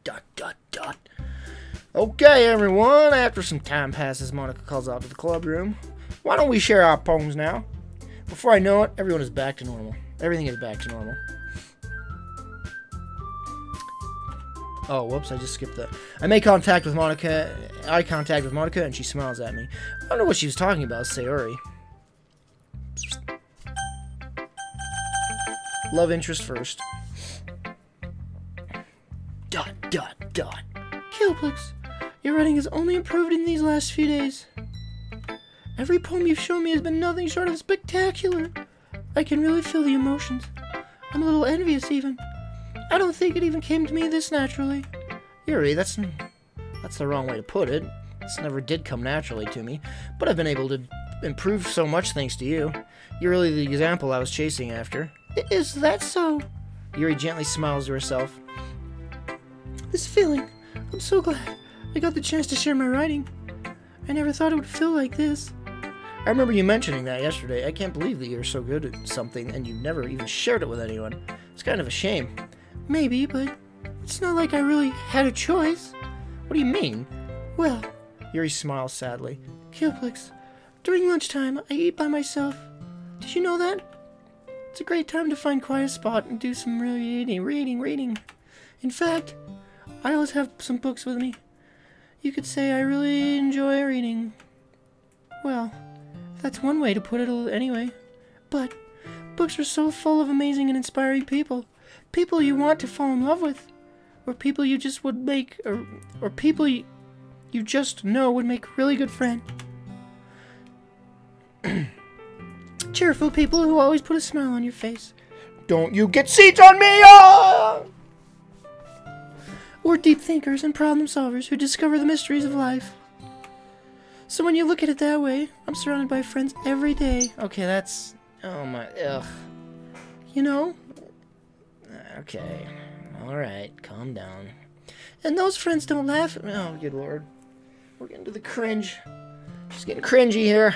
dot, dot, dot. Okay, everyone, after some time passes, Monika calls out to the club room. Why don't we share our poems now? Before I know it, everyone is back to normal. Everything is back to normal. Oh, whoops, I just skipped that. I make contact with Monika, eye contact with Monika, and she smiles at me. I don't know what she was talking about, Sayori. Love interest first. Dot, dot, dot. Kilplix, your writing has only improved in these last few days. Every poem you've shown me has been nothing short of spectacular. I can really feel the emotions. I'm a little envious, even. I don't think it even came to me this naturally. Yuri, that's the wrong way to put it. This never did come naturally to me, but I've been able to improve so much thanks to you. You're really the example I was chasing after. Is that so? Yuri gently smiles to herself. This feeling, I'm so glad I got the chance to share my writing. I never thought it would feel like this. I remember you mentioning that yesterday. I can't believe that you're so good at something and you never even shared it with anyone. It's kind of a shame. Maybe, but it's not like I really had a choice. What do you mean? Well, Yuri smiles sadly. Kilplix, during lunchtime, I eat by myself. Did you know that? It's a great time to find a quiet spot and do some reading. In fact, I always have some books with me. You could say I really enjoy reading. Well, that's one way to put it anyway. But books are so full of amazing and inspiring people. People you want to fall in love with. Or people you just would make, or people you just know would make a really good friend. Cheerful people who always put a smile on your face. Don't you get seats on me! Or deep thinkers and problem solvers who discover the mysteries of life. So when you look at it that way, I'm surrounded by friends every day. Okay, that's... oh my... ugh. You know? Okay. Alright, calm down. And those friends don't laugh at me. Oh, good lord. We're getting to the cringe. She's getting cringy here.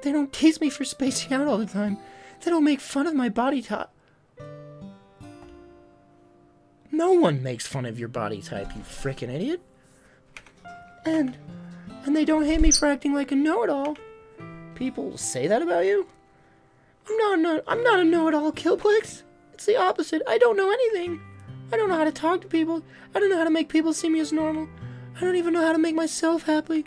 They don't tease me for spacing out all the time. They don't make fun of my body type. No one makes fun of your body type, you frickin' idiot. And they don't hate me for acting like a know-it-all. People say that about you? I'm not a know-it-all, Kilplix. It's the opposite. I don't know anything. I don't know how to talk to people. I don't know how to make people see me as normal. I don't even know how to make myself happy.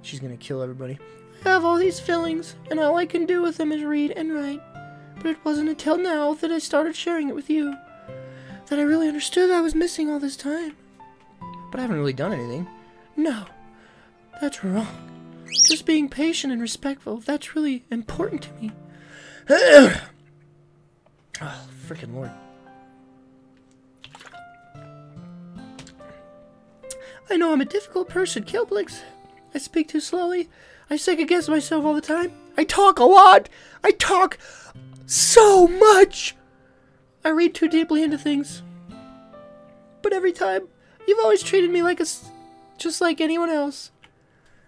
She's gonna kill everybody. I have all these feelings, and all I can do with them is read and write. But it wasn't until now that I started sharing it with you that I really understood I was missing all this time. But I haven't really done anything. No, that's wrong. Just being patient and respectful, that's really important to me. Oh, frickin' lord. I know I'm a difficult person, Kilplix. I speak too slowly. I second-guess myself all the time. I talk a lot. I talk so much. I read too deeply into things. But every time, you've always treated me like just like anyone else.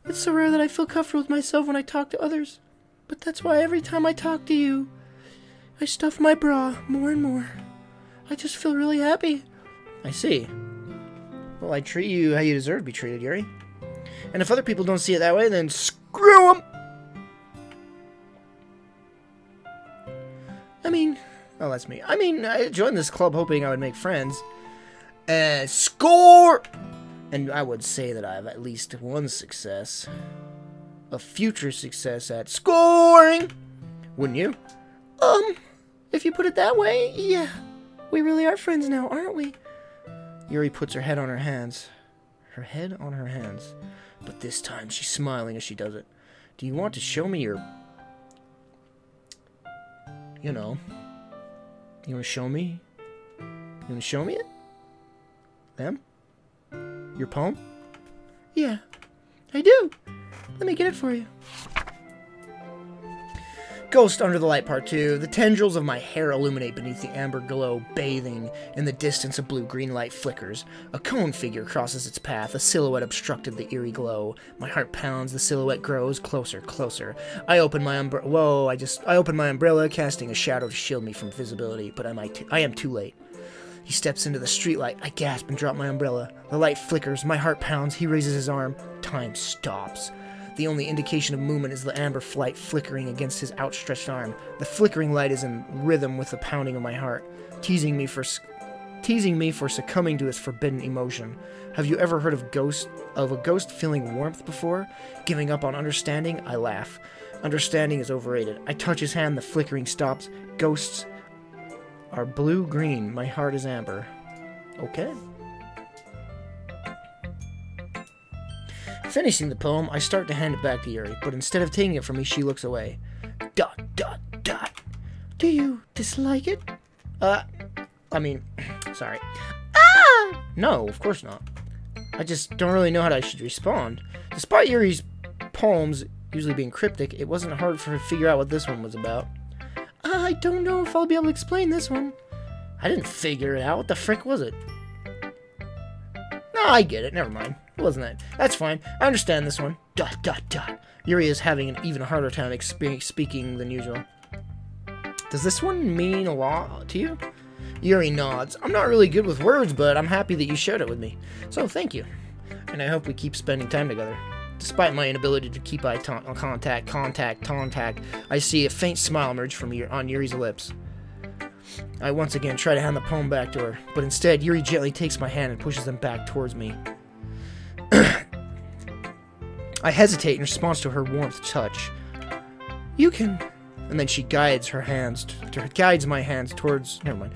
It's so rare that I feel comfortable with myself when I talk to others. But that's why every time I talk to you, I stuff my bra more and more. I just feel really happy. I see. Well, I treat you how you deserve to be treated, Yuri. And if other people don't see it that way, then screw them! Oh, that's me. I joined this club hoping I would make friends. Score! And I would say that I have at least one success. A future success at scoring! Wouldn't you? If you put it that way, yeah. We really are friends now, aren't we? Yuri puts her head on her hands. Her head on her hands. But this time, she's smiling as she does it. Do you want to show me your... You know... You want to show me? You want to show me it? Them? Your poem? Yeah, I do. Let me get it for you. Ghost Under the Light Part 2. The tendrils of my hair illuminate beneath the amber glow, bathing in the distance a blue-green light flickers. A cone figure crosses its path, a silhouette obstructed the eerie glow. My heart pounds, the silhouette grows closer, closer. I open my umbrella, casting a shadow to shield me from visibility, but I am too late. He steps into the streetlight. I gasp and drop my umbrella. The light flickers. My heart pounds. He raises his arm. Time stops. The only indication of movement is the amber light flickering against his outstretched arm. The flickering light is in rhythm with the pounding of my heart, teasing me for succumbing to his forbidden emotion. Have you ever heard of a ghost feeling warmth before? Giving up on understanding? I laugh. Understanding is overrated. I touch his hand. The flickering stops. Ghosts are blue-green. My heart is amber. Okay. Finishing the poem, I start to hand it back to Yuri, but instead of taking it from me, she looks away. ... Do you dislike it? Sorry. Ah! No, of course not. I just don't really know how I should respond. Despite Yuri's poems usually being cryptic, it wasn't hard for her to figure out what this one was about. I don't know if I'll be able to explain this one. I didn't figure it out. What the frick was it? No, I get it. Never mind. It wasn't that. That's fine. I understand this one. ... Yuri is having an even harder time speaking than usual. Does this one mean a lot to you? Yuri nods. I'm not really good with words, but I'm happy that you shared it with me. So thank you. And I hope we keep spending time together. Despite my inability to keep eye contact, I see a faint smile emerge on Yuri's lips. I once again try to hand the poem back to her, but instead Yuri gently takes my hand and pushes them back towards me. I hesitate in response to her warmth touch. You can... And then she guides my hands towards... Never mind.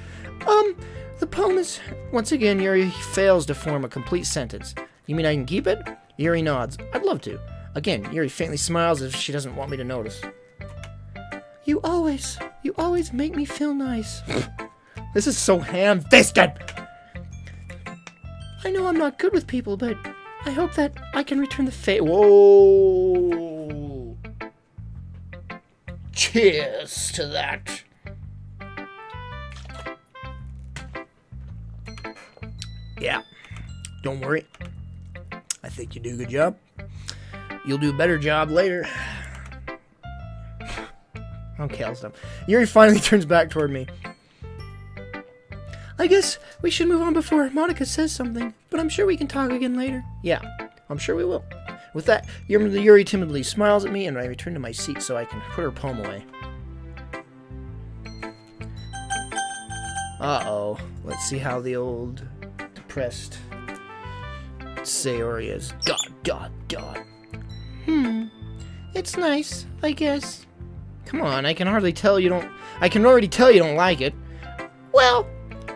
The poem is... Once again, Yuri fails to form a complete sentence. You mean I can keep it? Yuri nods. I'd love to. Again, Yuri faintly smiles as if she doesn't want me to notice. You always make me feel nice. This is so ham-fisted! I know I'm not good with people, but I hope that I can return the favor. Whoa! Cheers to that. Yeah, don't worry. I think you do a good job. You'll do a better job later. Okay, I'll stop. Yuri finally turns back toward me. I guess we should move on before Monika says something, but I'm sure we can talk again later. Yeah, I'm sure we will. With that, Yuri timidly smiles at me, and I return to my seat so I can put her poem away. Uh-oh. Let's see how the old, depressed Sayori is. ... It's nice, I guess. Come on, I can already tell you don't like it. Well,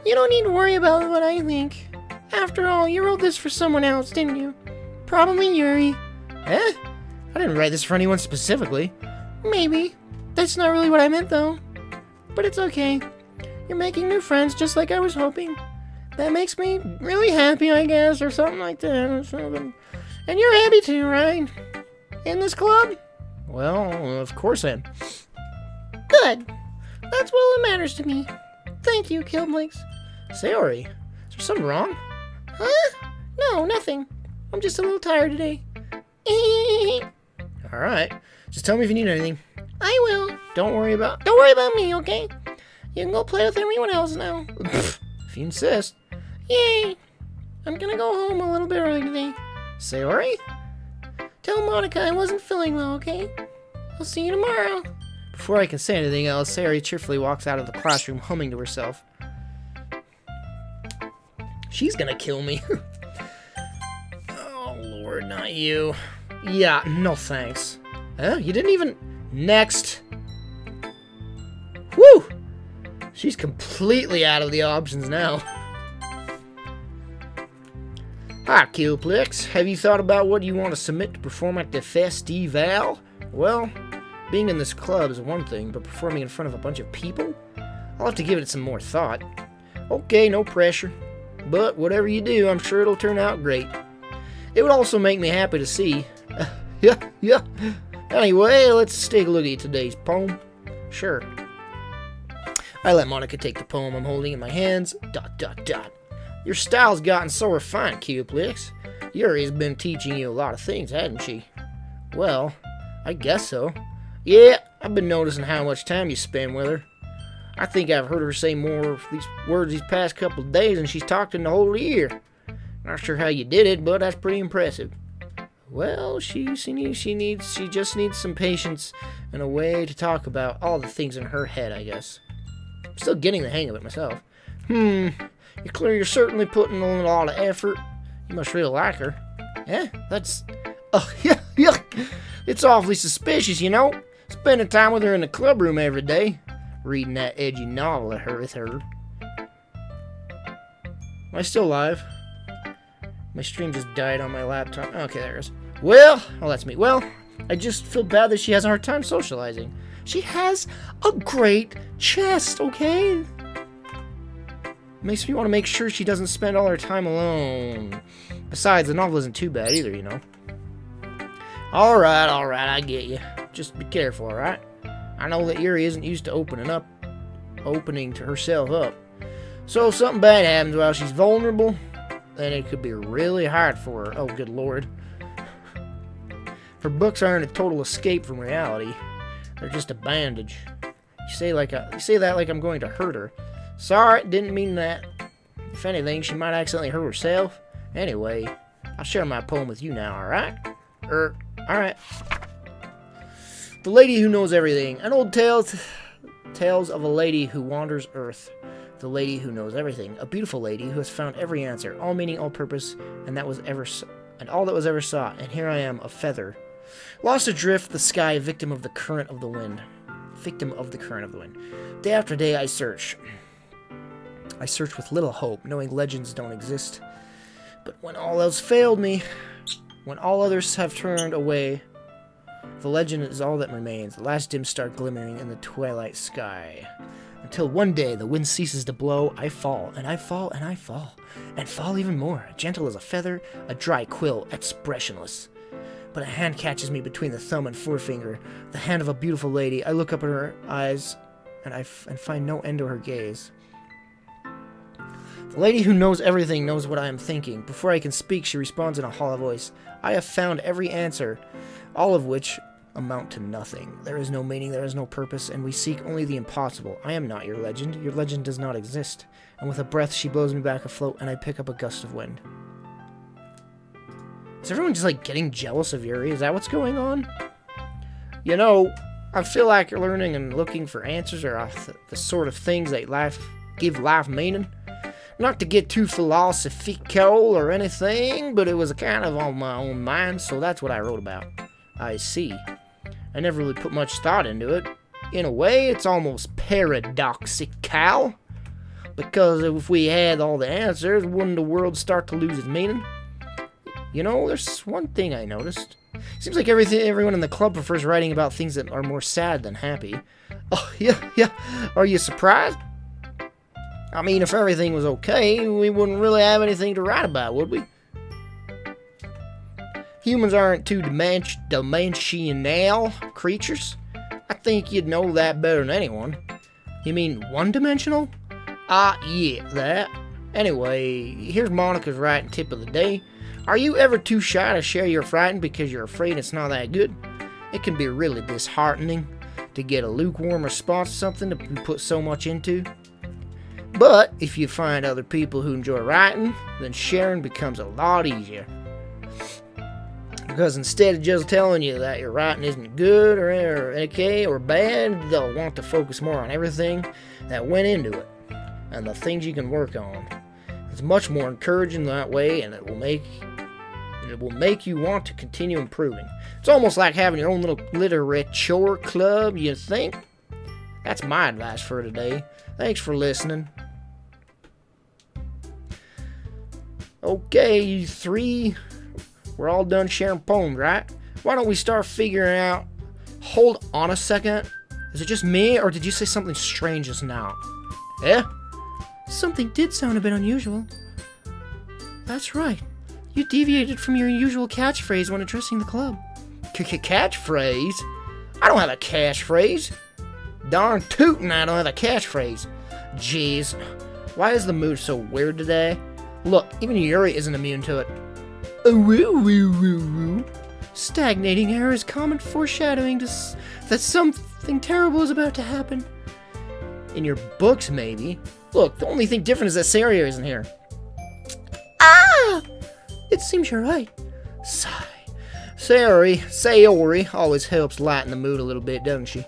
you don't need to worry about what I think. After all, you wrote this for someone else, didn't you? Probably Yuri. Eh? I didn't write this for anyone specifically. Maybe. That's not really what I meant, though. But it's okay. You're making new friends just like I was hoping. That makes me really happy, I guess, or something like that. Or something. And you're happy too, right? In this club? Well, of course I am. Good. That's all that matters to me. Thank you, Kilplix. Sayori, is there something wrong? Huh? No, nothing. I'm just a little tired today. Alright. Just tell me if you need anything. I will. Don't worry about me, okay? You can go play with everyone else now. If you insist. Yay! I'm gonna go home a little bit early today. Sayori? Tell Monika I wasn't feeling well, okay? I'll see you tomorrow. Before I can say anything else, Sayori cheerfully walks out of the classroom humming to herself. She's gonna kill me. Oh, Lord, not you. Yeah, no thanks. Huh? You didn't even... Next. Whew! She's completely out of the options now. Hi, Kilplix. Have you thought about what you want to submit to perform at the festival? Well, being in this club is one thing, but performing in front of a bunch of people? I'll have to give it some more thought. Okay, no pressure. But whatever you do, I'm sure it'll turn out great. It would also make me happy to see. Yeah. Anyway, let's take a look at today's poem. Sure. I let Monika take the poem I'm holding in my hands. ... Your style's gotten so refined, Kilplix. Yuri's been teaching you a lot of things, hasn't she? Well, I guess so. Yeah, I've been noticing how much time you spend with her. I think I've heard her say more of these words these past couple of days than she's talked in the whole year. Not sure how you did it, but that's pretty impressive. Well, she just needs some patience and a way to talk about all the things in her head, I guess. I'm still getting the hang of it myself. You're certainly putting in a lot of effort. You must really like her. Yeah, that's... Oh, yeah. It's awfully suspicious, you know. Spending time with her in the club room every day. Reading that edgy novel with her. Am I still live? My stream just died on my laptop. Okay, there it is. Well, oh, that's me. Well, I just feel bad that she has a hard time socializing. She has a great chest, okay? Makes me want to make sure she doesn't spend all her time alone. Besides, the novel isn't too bad either, you know. Alright, I get you. Just be careful, alright? I know that Yuri isn't used to opening to herself up. So if something bad happens while she's vulnerable, then it could be really hard for her. Oh, good lord. Her books aren't a total escape from reality. They're just a bandage. You say that like I'm going to hurt her. Sorry, didn't mean that. If anything, she might accidentally hurt herself. Anyway, I'll share my poem with you now, alright? Alright. The Lady Who Knows Everything. An old tales of a lady who wanders earth. The lady who knows everything. A beautiful lady who has found every answer, all meaning, all purpose, and all that was ever sought. And here I am, a feather. Lost adrift the sky, victim of the current of the wind. Day after day I search. I search with little hope, knowing legends don't exist. But when all else failed me, when all others have turned away, the legend is all that remains, the last dim star glimmering in the twilight sky. Until one day the wind ceases to blow, I fall, and I fall, and I fall, and fall even more, gentle as a feather, a dry quill, expressionless. But a hand catches me between the thumb and forefinger, the hand of a beautiful lady. I look up at her eyes, and find no end to her gaze. The lady who knows everything knows what I am thinking. Before I can speak, she responds in a hollow voice. I have found every answer, all of which amount to nothing. There is no meaning, there is no purpose, and we seek only the impossible. I am not your legend. Your legend does not exist. And with a breath, she blows me back afloat, and I pick up a gust of wind. Is everyone just, like, getting jealous of Yuri? Is that what's going on? You know, I feel like learning and looking for answers are the sort of things that give life meaning. Not to get too philosophical or anything, but it was kind of on my own mind, so that's what I wrote about. I see. I never really put much thought into it. In a way, it's almost paradoxical. Because if we had all the answers, wouldn't the world start to lose its meaning? You know, there's one thing I noticed. Seems like everyone in the club prefers writing about things that are more sad than happy. Oh, yeah. Are you surprised? I mean, if everything was okay, we wouldn't really have anything to write about, would we? Humans aren't two-dimensional creatures. I think you'd know that better than anyone. You mean one-dimensional? Yeah, that. Anyway, here's Monika's writing tip of the day. Are you ever too shy to share your writing because you're afraid it's not that good? It can be really disheartening to get a lukewarm response to something that you put so much into. But if you find other people who enjoy writing, then sharing becomes a lot easier. Because instead of just telling you that your writing isn't good or okay or bad, they'll want to focus more on everything that went into it and the things you can work on. It's much more encouraging that way, and it will make you want to continue improving. It's almost like having your own little literature club, you think? That's my advice for today. Thanks for listening. Okay, you three, we're all done sharing poems, right? Why don't we start figuring out... Hold on a second. Is it just me, or did you say something strange just now? Yeah? Something did sound a bit unusual. That's right. You deviated from your usual catchphrase when addressing the club. Catchphrase? I don't have a catchphrase. Darn tootin', I don't have a catchphrase. Jeez. Why is the mood so weird today? Look, even Yuri isn't immune to it. Stagnating air is common foreshadowing that something terrible is about to happen. In your books, maybe. Look, the only thing different is that Sayori isn't here. Ah! It seems you're right. Sigh. Sayori always helps lighten the mood a little bit, doesn't she?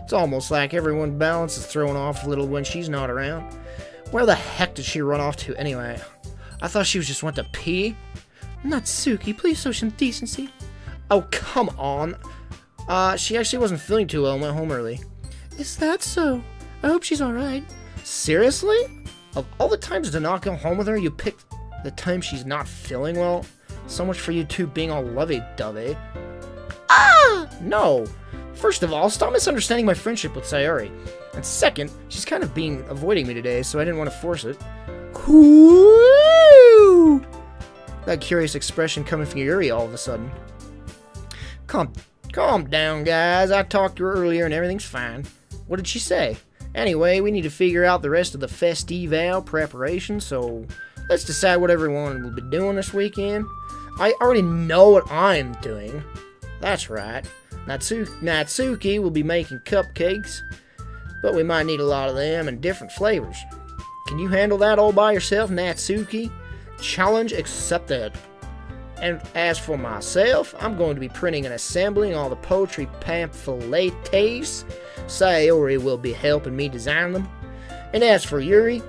It's almost like everyone's balance is thrown off a little when she's not around. Where the heck did she run off to anyway? I thought she just went to pee. Natsuki, please show some decency. Oh, come on. She actually wasn't feeling too well and went home early. Is that so? I hope she's alright. Seriously? Of all the times to not go home with her, you picked the time she's not feeling well? So much for you two being all lovey-dovey. Ah! No. First of all, stop misunderstanding my friendship with Sayori. And second, she's kind of avoiding me today, so I didn't want to force it. Woo! That curious expression coming from Yuri all of a sudden. Calm down, guys. I talked to her earlier and everything's fine. What did she say? Anyway, we need to figure out the rest of the festival preparation, so let's decide what everyone will be doing this weekend. I already know what I'm doing. That's right. Natsuki will be making cupcakes, but we might need a lot of them and different flavors. Can you handle that all by yourself, Natsuki? Challenge accepted. And as for myself, I'm going to be printing and assembling all the poetry pamphlets. Sayori will be helping me design them. And as for Yuri, ...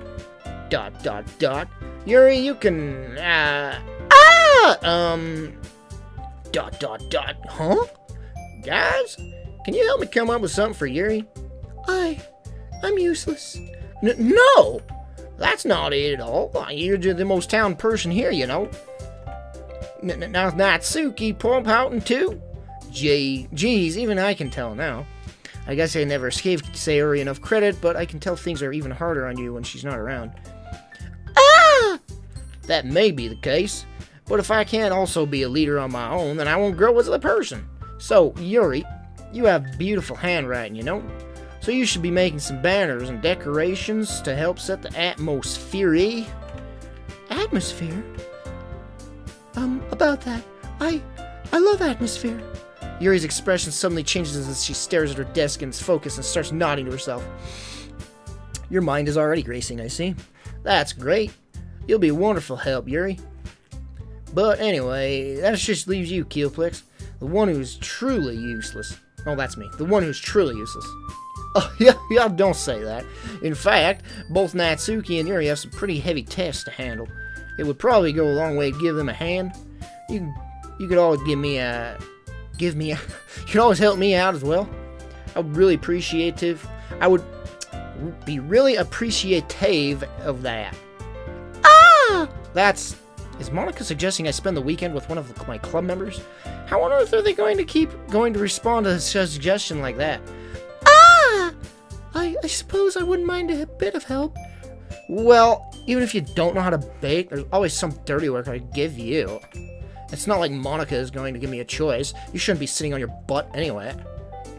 Yuri, you can, ... Huh? Guys, can you help me come up with something for Yuri? I'm useless. No! That's not it at all. You're the most talented person here, you know. Now Natsuki pouting too? Geez, even I can tell now. I guess I never gave Sayori enough credit, but I can tell things are even harder on you when she's not around. Ah! That may be the case, but if I can't also be a leader on my own, then I won't grow as a person. So, Yuri, you have beautiful handwriting, you know? So you should be making some banners and decorations to help set the atmosphere. Atmosphere? About that, I love atmosphere. Yuri's expression suddenly changes as she stares at her desk and is focused and starts nodding to herself. Your mind is already racing, I see. That's great. You'll be a wonderful help, Yuri. But anyway, that just leaves you, Kilplix, the one who's truly useless. Oh, that's me. The one who's truly useless. Oh, yeah, don't say that. In fact, both Natsuki and Yuri have some pretty heavy tests to handle. It would probably go a long way to give them a hand. You could always you could always help me out as well. I would be really appreciative of that. Ah! Is Monika suggesting I spend the weekend with one of my club members? How on earth are they going to respond to a suggestion like that? Ah! I suppose I wouldn't mind a bit of help. Well, even if you don't know how to bake, there's always some dirty work I could give you. It's not like Monika is going to give me a choice. You shouldn't be sitting on your butt anyway.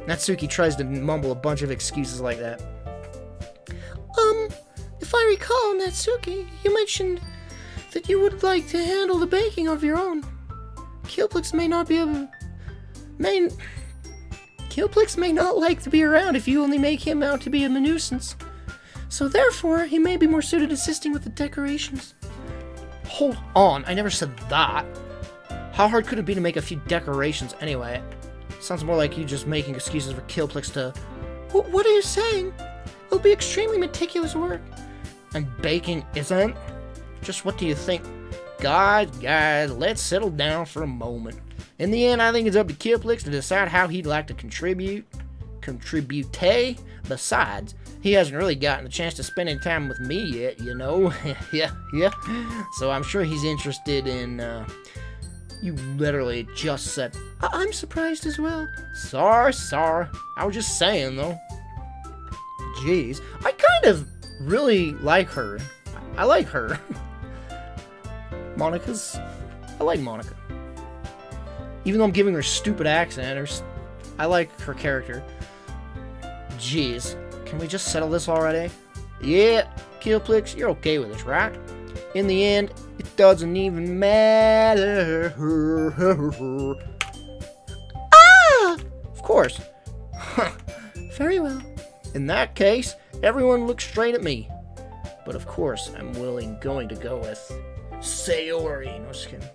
Natsuki tries to mumble a bunch of excuses like that. If I recall, Natsuki, you mentioned that you would like to handle the baking of your own. Kilplix may not like to be around if you only make him out to be a nuisance. So therefore, he may be more suited assisting with the decorations. Hold on, I never said that. How hard could it be to make a few decorations anyway? Sounds more like you just making excuses for Kilplix to... What are you saying? It'll be extremely meticulous work. And baking isn't? Just what do you think? Guys, let's settle down for a moment. In the end, I think it's up to Kilplix to decide how he'd like to contribute. Besides, he hasn't really gotten a chance to spend any time with me yet, you know? yeah. So I'm sure he's interested in, You literally just said... I'm surprised as well. Sorry. I was just saying, though. Jeez. I kind of really like her. I like her. I like Monika. Even though I'm giving her a stupid accent, I like her character. Jeez. Can we just settle this already? Yeah, Kilplix, you're okay with this, right? In the end, it doesn't even matter. Ah! Of course. Very well. In that case, everyone look straight at me. But of course, I'm going to go with Sayori. No, just kidding.